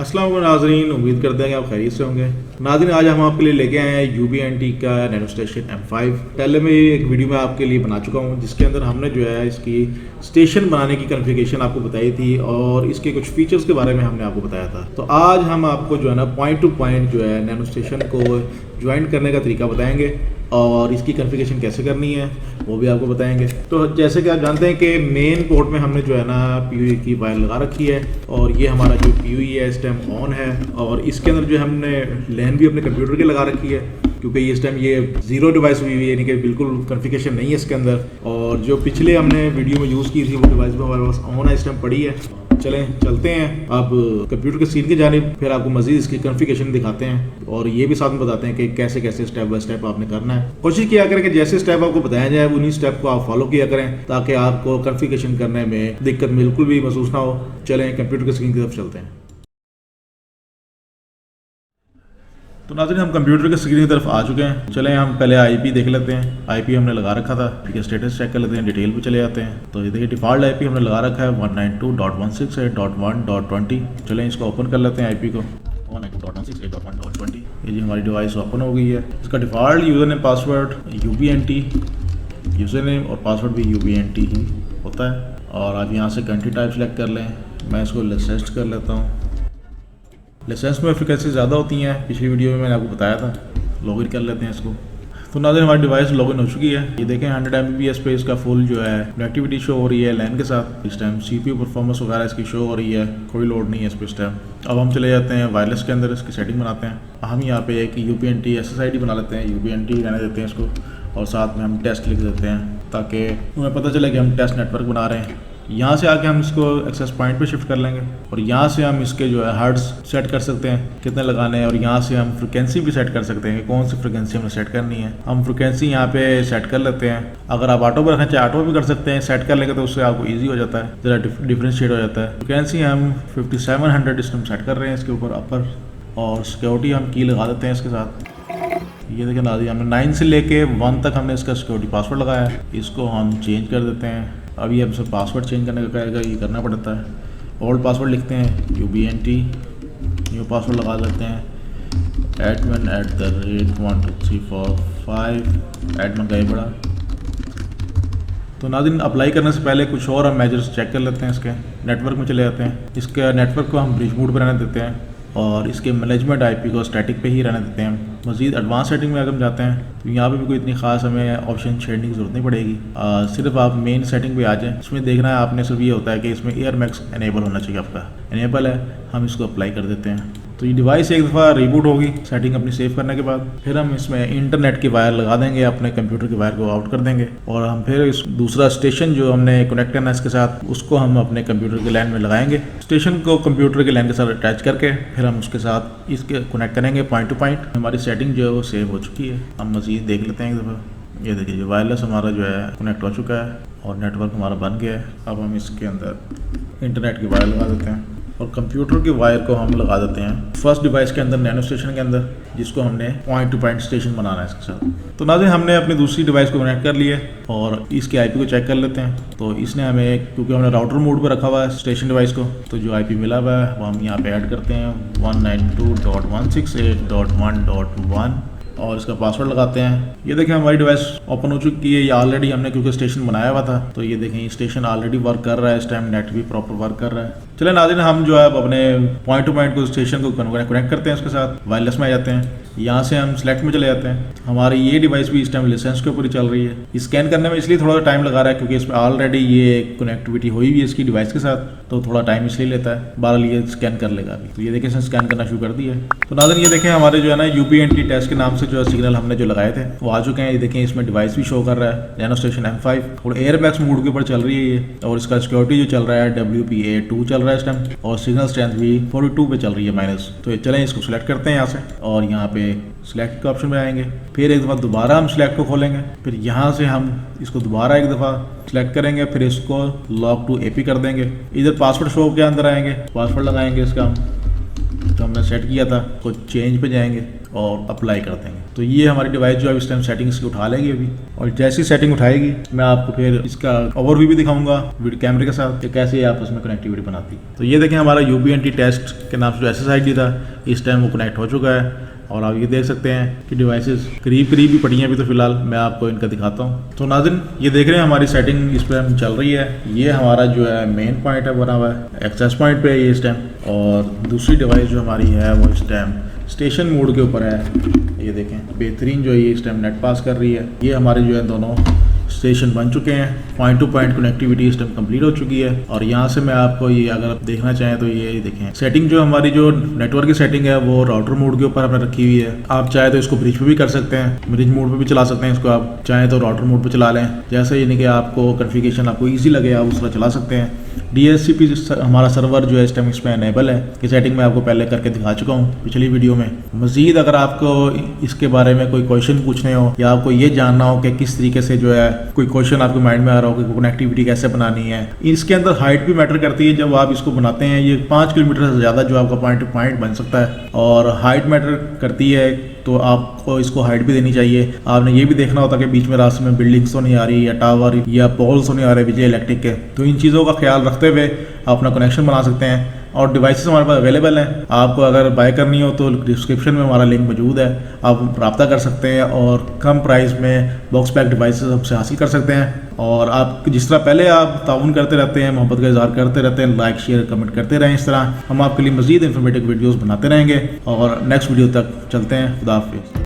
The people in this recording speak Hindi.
अस्सलाम वालेकुम नाज़रीन, उम्मीद करते हैं कि आप खैरियत से होंगे। नाज़रीन, आज हम आपके लिए लेके आए हैं UBNT का नैनो स्टेशन M5। पहले मैं एक वीडियो में आपके लिए बना चुका हूं, जिसके अंदर हमने जो है इसकी स्टेशन बनाने की कॉन्फ़िगरेशन आपको बताई थी और इसके कुछ फीचर्स के बारे में हमने आपको बताया था। तो आज हम आपको जो है ना पॉइंट टू पॉइंट जो है नैनो स्टेशन को ज्वाइन करने का तरीका बताएंगे और इसकी कॉन्फ़िगरेशन कैसे करनी है वो भी आपको बताएंगे। तो जैसे कि आप जानते हैं कि मेन पोर्ट में हमने जो है ना PUE की वायर लगा रखी है और ये हमारा जो PUE है इस टाइम ऑन है और इसके अंदर जो हमने लैन भी अपने कंप्यूटर की लगा रखी है, क्योंकि इस टाइम ये जीरो डिवाइस हुई है, यानी कि बिल्कुल कॉन्फ़िगरेशन नहीं है इसके अंदर। और जो पिछले हमने वीडियो में यूज़ की थी वो डिवाइस भी हमारे पास ऑन है, इस टाइम पड़ी है। चलें चलते हैं अब कंप्यूटर के स्क्रीन की जानिब, फिर आपको मज़ीद इसकी कॉन्फ़िगरेशन दिखाते हैं और ये भी साथ में बताते हैं कि कैसे कैसे स्टेप बाय स्टेप आपने करना है। कोशिश किया करें कि जैसे स्टेप आपको बताया जाए उन्हीं स्टेप को आप फॉलो किया करें ताकि आपको कॉन्फ़िगरेशन करने में दिक्कत बिल्कुल भी महसूस ना हो। चलें कंप्यूटर के स्क्रीन की तरफ चलते हैं। तो नाज़रीन, हम कंप्यूटर के स्क्रीन की तरफ आ चुके हैं। चलें हम पहले IP देख लेते हैं। IP हमने लगा रखा था, ठीक है। स्टेटस चेक कर लेते हैं, डिटेल पे चले जाते हैं। तो ये देखिए डिफ़ॉल्ट IP हमने लगा रखा है 192.168.1.20। चलें इसको ओपन कर लेते हैं IP को। 192.168.1.20 ये जी हमारी डिवाइस ओपन हो गई है। इसका default user name password UBNT, user name और पासवर्ड भी UBNT ही होता है। और आप यहाँ से कंट्री टाइप सेलेक्ट कर लें। मैं इसको लाइसेंस कर लेता हूँ। लाइसेंस में फ्रिक्वेंसी ज़्यादा होती हैं, पिछली वीडियो में मैंने आपको बताया था। लॉगिन कर लेते हैं इसको। तो नाज़रीन, हमारी डिवाइस लॉगिन हो चुकी है। ये देखें 100 Mbps पे इसका फुल जो है कनेक्टिविटी शो हो रही है लैन के साथ। इस टाइम CPU परफॉर्मेंस वगैरह इसकी शो हो रही है, कोई लोड नहीं है इस पर इस टाइम। अब हम चले जाते हैं वायरलेस के अंदर, इसकी सेटिंग बनाते हैं। हम यहाँ पे एक UBNT SSID बना लेते हैं, UBNT रहने देते हैं इसको और साथ में हम टेस्ट लिख देते हैं ताकि हमें पता चले कि हम टेस्ट नेटवर्क बना रहे हैं। यहाँ से आके हम इसको एक्सेस पॉइंट पे शिफ्ट कर लेंगे और यहाँ से हम इसके जो है हर्ट्ज़ सेट कर सकते हैं कितने लगाने हैं और यहाँ से हम फ्रिक्वेंसी भी सेट कर सकते हैं कि कौन सी फ्रिक्वेंसी हमें सेट करनी है। हम फ्रिक्वेंसी यहाँ पे सेट कर लेते हैं। अगर आप ऑटो पर रखें चाहे ऑटो भी कर सकते हैं, सेट कर लेंगे तो उससे आपको ईजी हो जाता है, ज़रा डिफ्रेंशिएट हो जाता है। फ्रिक्वेंसी हम 5700 इस टाइम सेट कर रहे हैं इसके ऊपर अपर, और सिक्योरिटी हम की लगा देते हैं इसके साथ। ये देखिए नाज़रीन, हमने 9 से लेके 1 तक हमने इसका सिक्योरिटी पासवर्ड लगाया है। इसको हम चेंज कर देते हैं। अभी हमसे पासवर्ड चेंज करने का कहेगा, ये करना पड़ता है। ओल्ड पासवर्ड लिखते हैं UBNT, न्यू पासवर्ड लगा लेते हैं admin@12345 एडमिन का ही बड़ा। तो नाज़रीन, अप्लाई करने से पहले कुछ और हम मेजर्स चेक कर लेते हैं। इसके नेटवर्क में चले जाते हैं। इसके नेटवर्क को हम ब्रिज मोड पर रहने देते हैं और इसके मैनेजमेंट IP को स्टैटिक पे ही रहने देते हैं। मज़ीद एडवांस सेटिंग में अगर हम जाते हैं तो यहाँ पे भी कोई इतनी खास हमें ऑप्शन छेड़ने की ज़रूरत नहीं पड़ेगी। सिर्फ आप मेन सेटिंग पे आ जाएं। इसमें देखना है आपने सिर्फ ये होता है कि इसमें एयरमैक्स इनेबल होना चाहिए। आपका इनेबल है, हम इसको अप्लाई कर देते हैं। तो ये डिवाइस एक दफ़ा रिबूट होगी सेटिंग अपनी सेव करने के बाद। फिर हम इसमें इंटरनेट की वायर लगा देंगे, अपने कंप्यूटर की वायर को आउट कर देंगे और हम फिर इस दूसरा स्टेशन जो हमने कनेक्ट करना है इसके साथ, उसको हम अपने कंप्यूटर के लैन में लगाएंगे। स्टेशन को कंप्यूटर के लैन के साथ अटैच करके फिर हम उसके साथ इसके कनेक्ट करेंगे पॉइंट टू पॉइंट। हमारी सेटिंग जो है वो सेव हो चुकी है। हम मज़ीद देख लेते हैं एक दफ़ा। ये देखिए वायरलेस हमारा जो है कनेक्ट हो चुका है और नेटवर्क हमारा बन गया है। अब हम इसके अंदर इंटरनेट की वायर लगा देते हैं और कंप्यूटर की वायर को हम लगा देते हैं फर्स्ट डिवाइस के अंदर, नैनो स्टेशन के अंदर, जिसको हमने पॉइंट टू पॉइंट स्टेशन बनाना है इसके साथ। तो नाज़रीन, हमने अपनी दूसरी डिवाइस को कनेक्ट कर लिया और इसके IP को चेक कर लेते हैं। तो इसने हमें, क्योंकि हमने राउटर मोड पर रखा हुआ है स्टेशन डिवाइस को, तो जो IP मिला हुआ है वो हम यहाँ पे ऐड करते हैं 192.168.1.1 और इसका पासवर्ड लगाते हैं। ये देखें हमारी डिवाइस ओपन हो चुकी है। ये ऑलरेडी हमने क्योंकि स्टेशन बनाया हुआ था, तो ये देखें स्टेशन ऑलरेडी वर्क कर रहा है। इस टाइम नेट भी प्रॉपर वर्क कर रहा है। चलें नाज़रीन, हम जो है अपने पॉइंट टू पॉइंट को स्टेशन को कनेक्ट करते हैं उसके साथ। वायरलेस में आ जाते हैं। यहाँ से हम सिलेक्ट में चले जाते हैं। हमारी ये डिवाइस भी इस टाइम लाइसेंस के ऊपर ही चल रही है। स्कैन करने में इसलिए थोड़ा टाइम लगा रहा है क्योंकि इसमें ऑलरेडी ये कनेक्टिविटी हुई हुई है इसकी डिवाइस के साथ, तो थोड़ा टाइम इसलिए लेता है। बहरहाल ये स्कैन कर लेगा अभी। तो ये देखें इसने स्कैन करना शुरू कर दिया है। तो नाज़रीन, ये देखें हमारे जो है ना UBNT टेस्ट के नाम से जो सिग्नल हमने जो लगाए थे वो आ चुके हैं। ये देखें इसमें डिवाइस भी शो कर रहा है नैनो स्टेशन M5 और एयरमैक्स मोड के ऊपर चल रही है ये, और इसका सिक्योरिटी जो चल रहा है WPA2 चल रहा है इस टाइम और सिग्नल स्ट्रेंथ भी 42 पे चल रही है माइनस। तो चलें इसको सिलेक्ट करते हैं यहाँ से और यहाँ पे सिलेक्ट के ऑप्शन में आएंगे। फिर एक दफ़ा दोबारा हम सिलेक्ट को खोलेंगे। फिर यहाँ से हम इसको दोबारा एक दफ़ा सिलेक्ट करेंगे। फिर इसको लॉक टू AP कर देंगे। इधर पासवर्ड शो के अंदर आएंगे, पासवर्ड लगाएंगे इसका हम जो हमने सेट किया था। तो चेंज पे जाएंगे और अप्लाई कर देंगे। तो ये हमारी डिवाइस जो है इस टाइम सेटिंग इसकी उठा लेगी अभी, और जैसी सेटिंग उठाएगी मैं आपको फिर इसका ओवरव्यू भी दिखाऊंगा वीडियो कैमरे के साथ कि कैसे आपस में कनेक्टिविटी बनाती। तो ये देखें हमारा UBNT टेस्ट के नाम से जो SSID था इस टाइम वो कनेक्ट हो चुका है, और आप ये देख सकते हैं कि डिवाइसेस करीब ही पड़ी हैं अभी। तो फिलहाल मैं आपको इनका दिखाता हूँ। तो नाज़रीन ये देख रहे हैं हमारी सेटिंग इस पर हम चल रही है। ये हमारा जो है मेन पॉइंट है बना हुआ है, एक्सेस पॉइंट पे है ये इस टाइम, और दूसरी डिवाइस जो हमारी है वो इस टाइम स्टेशन मोड के ऊपर है। ये देखें बेहतरीन जो है ये इस टाइम नेट पास कर रही है। ये हमारे जो है दोनों स्टेशन बन चुके हैं, पॉइंट टू पॉइंट कनेक्टिविटी इस टाइम कंप्लीट हो चुकी है। और यहाँ से मैं आपको ये अगर आप देखना चाहें तो ये देखें सेटिंग जो हमारी जो नेटवर्क की सेटिंग है वो राउटर मोड के ऊपर हमने रखी हुई है। आप चाहे तो इसको ब्रिज पे भी कर सकते हैं, ब्रिज मोड पे भी चला सकते हैं इसको, आप चाहे तो राउटर मोड पे चला लें, जैसे यानी कि आपको कन्फिगरेशन आपको ईजी लगे आप उस तरह चला सकते हैं। DHCP हमारा सर्वर जो है इस टाइम इसमें अनेबल है, ये सेटिंग मैं आपको पहले करके दिखा चुका हूँ पिछली वीडियो में। मज़ीद अगर आपको इसके बारे में कोई क्वेश्चन पूछने हो या आपको ये जानना हो कि किस तरीके से जो है कोई क्वेश्चन आपके माइंड में आ रहा हो कि कनेक्टिविटी कैसे बनानी है, इसके अंदर हाइट भी मैटर करती है। जब आप इसको बनाते हैं ये 5 किलोमीटर से ज़्यादा जो आपका पॉइंट टू पॉइंट बन सकता है, और हाइट मैटर करती है, तो आपको इसको हाइट भी देनी चाहिए। आपने ये भी देखना होता है कि बीच में रास्ते में बिल्डिंग्स तो नहीं आ रही या टावर या पोल्स तो नहीं आ रहे बिजली इलेक्ट्रिक के। तो इन चीज़ों का ख्याल रखते हुए आप अपना कनेक्शन बना सकते हैं। और डिवाइसेस हमारे पास अवेलेबल हैं, आपको अगर बाय करनी हो तो डिस्क्रिप्शन में हमारा लिंक मौजूद है, आप रब्ता कर सकते हैं और कम प्राइस में बॉक्स पैक डिवाइसेस हमसे हासिल कर सकते हैं। और आप जिस तरह पहले आप ताउन करते रहते हैं, मोहब्बत का इज़हार करते रहते हैं, लाइक शेयर कमेंट करते रहें, इस तरह हम आपके लिए मज़ीद इंफॉर्मेटिव वीडियोज़ बनाते रहेंगे। और नेक्स्ट वीडियो तक चलते हैं। खुदा हाफिज़।